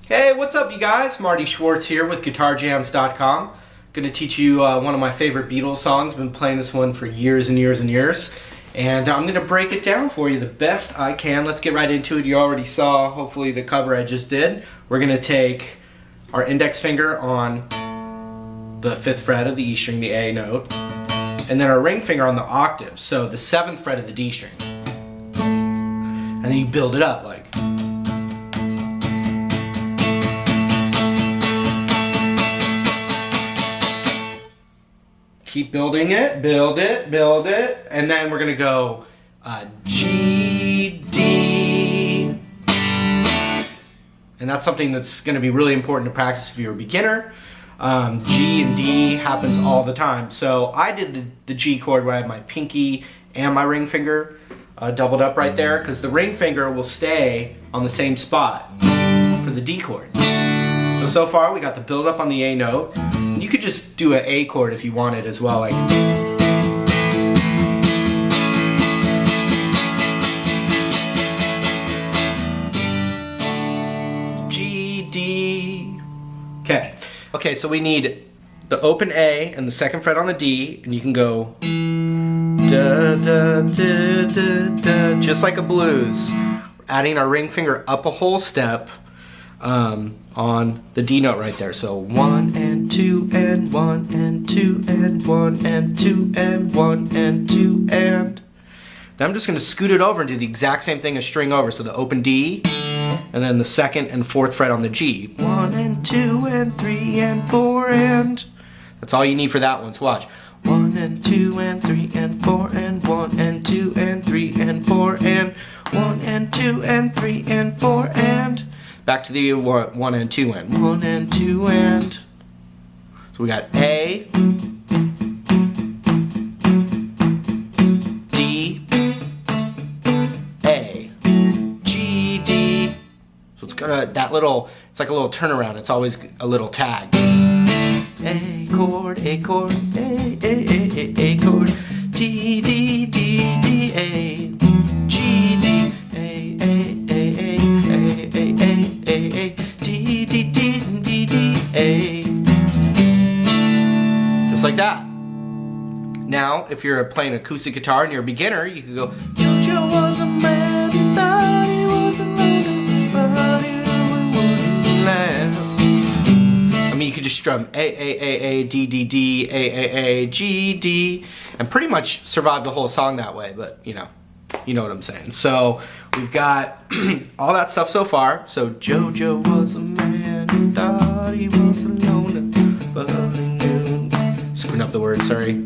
Hey, what's up you guys? Marty Schwartz here with GuitarJams.com. Going to teach you one of my favorite Beatles songs. Been playing this one for years and years and years. And I'm going to break it down for you the best I can. Let's get right into it. You already saw, hopefully, the cover I just did. We're going to take our index finger on the 5th fret of the E string, the A note, and then our ring finger on the octave, so the 7th fret of the D string. And then you build it up like. Keep building it, build it, and then we're gonna go G, D, and that's something that's gonna be really important to practice if you're a beginner. G and D happens all the time. So I did the G chord where I had my pinky and my ring finger doubled up right there, because the ring finger will stay on the same spot for the D chord. So far we got the build up on the A note. You could just do an A chord if you wanted as well, like G, D. Okay, so we need the open A and the 2nd fret on the D, and you can go da, da, da, da, da, just like a blues. We're adding our ring finger up a whole step on the D note right there. So 1 and 2 and 1 and 2 and 1 and 2 and 1 and 2 and. Then I'm just going to scoot it over and do the exact same thing as string over. So the open D and then the 2nd and 4th fret on the G. 1 and 2 and 3 and 4 and. That's all you need for that one. So watch. 1 and 2 and 3 and 4 and 1 and 2 and 3 and 4 and 1 and 2 and 3 and 4 and. Back to the 1 and 2 and 1 and 2 and. So we got A, D, A, G, D. So it's got that little, it's like a little turnaround. It's always a little tag. A chord, A chord, A chord, D, D, D, D, A, G, D, A, D, D, D, D, D, A. Just like that. Now, if you're playing acoustic guitar and you're a beginner, you can go, Jojo was a man who thought he was alone, but he wouldn't last. I mean, you could just strum A, D, D, D, A, G, D, and pretty much survive the whole song that way, but you know what I'm saying. So we've got all that stuff so far. So Jojo was a man who thought he was alone, but screwing up the word, sorry.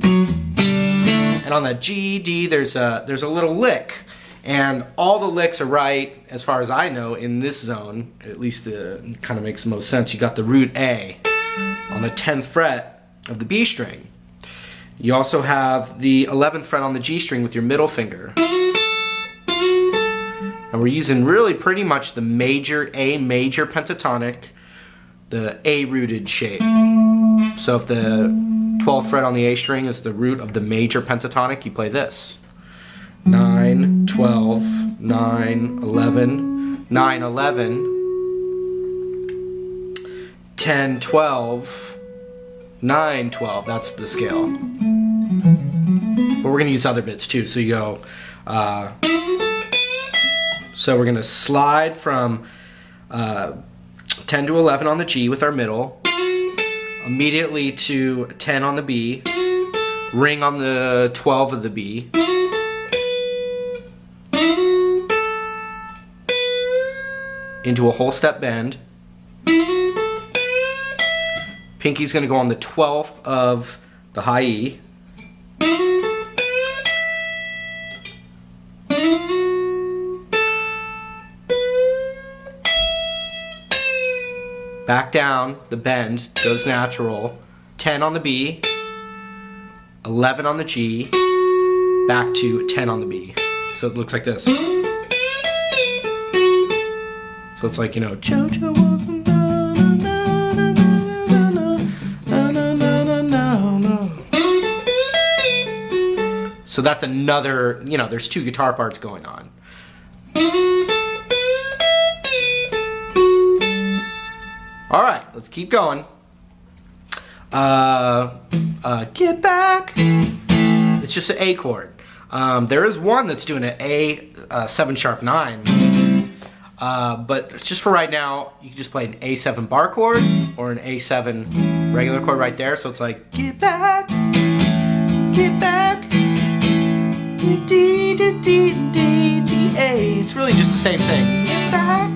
And on the G, D, there's a little lick, and all the licks are right as far as I know in this zone. At least it kind of makes the most sense. You got the root A on the 10th fret of the B string. You also have the 11th fret on the G string with your middle finger. And we're using really pretty much the A major pentatonic, the A rooted shape. So if the 12th fret on the A string is the root of the major pentatonic, you play this. 9, 12, 9, 11, 9, 11, 10, 12, 9, 12. That's the scale. But we're going to use other bits too. So you go, so we're going to slide from 10 to 11 on the G with our middle, immediately to 10 on the B, ring on the 12 of the B, into a whole step bend. Pinky's going to go on the 12th of the high E. Back down, the bend goes natural. 10 on the B, 11 on the G, back to 10 on the B. So it looks like this. So it's like, Jojo was so that's another, there's 2 guitar parts going on. All right, let's keep going. Get back. It's just an A chord. There is one that's doing an A 7 sharp 9. But just for right now, you can just play an A7 bar chord or an A7 regular chord right there. So it's like, get back, get back, D, D, D, D, D, A. It's really just the same thing. Get back.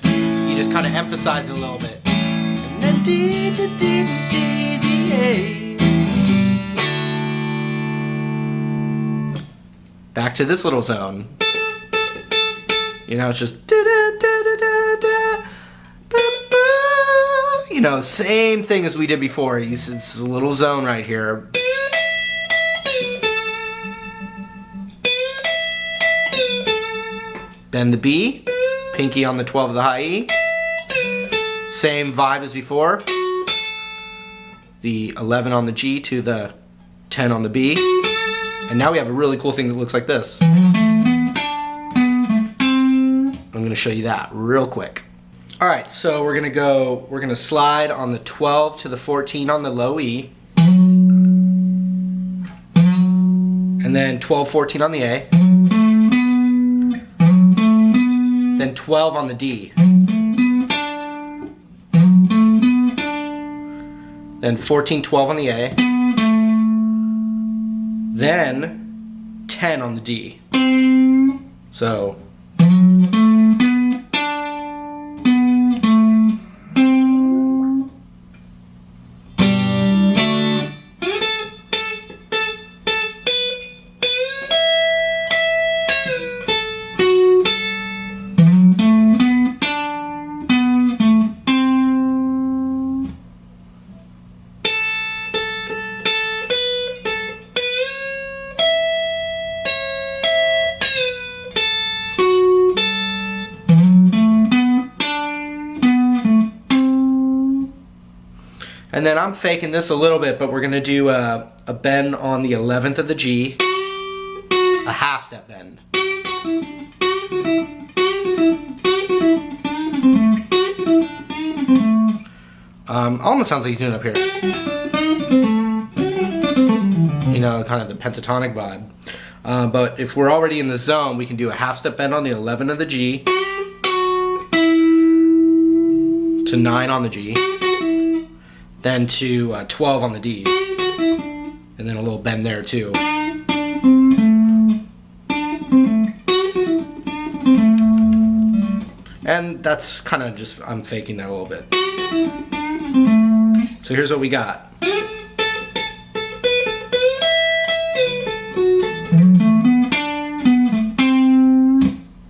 You just kind of emphasize it a little bit. And then D, D, D, D, D, A. Back to this little zone. You know, it's just da da da da da da, ba, ba. You know, same thing as we did before. It's a little zone right here. Bend the B, pinky on the 12 of the high E. Same vibe as before. The 11 on the G to the 10 on the B. And now we have a really cool thing that looks like this. I'm going to show you that real quick. Alright, so we're going to slide on the 12 to the 14 on the low E. And then 12, 14 on the A. Then 12 on the D. Then 14, 12 on the A. Then 10 on the D. So and then I'm faking this a little bit, but we're going to do a bend on the 11th of the G, a half step bend. Almost sounds like he's doing it up here. You know, kind of the pentatonic vibe. But if we're already in the zone, we can do a half step bend on the 11 of the G to 9 on the G. Then to 12 on the D, and then a little bend there too. And that's kind of just, I'm faking that a little bit. So here's what we got.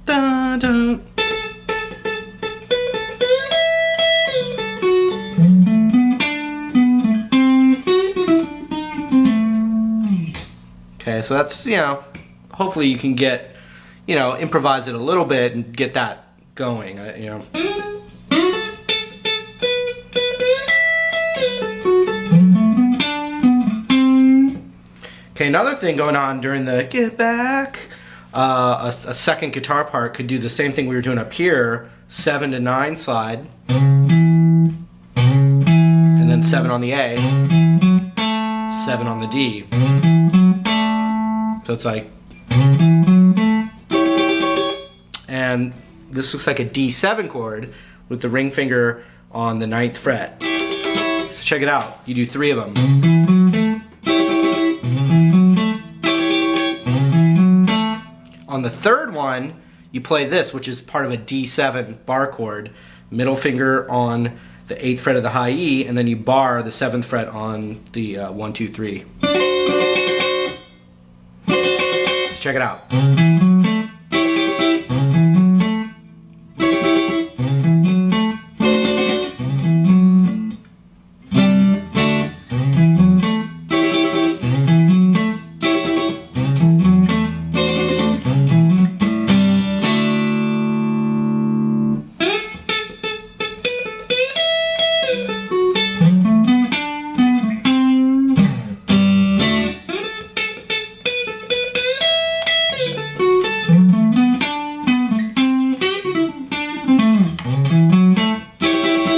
Dun, dun. Okay, so that's, you know, hopefully you can get, you know, improvise it a little bit and get that going, you know. Okay, another thing going on during the get back, a second guitar part could do the same thing we were doing up here, 7 to 9 slide, and then 7 on the A, 7 on the D. So it's like, and this looks like a D7 chord with the ring finger on the 9th fret. So check it out. You do 3 of them. On the third one, you play this, which is part of a D7 bar chord. Middle finger on the 8th fret of the high E, and then you bar the 7th fret on the 1, 2, 3. Check it out.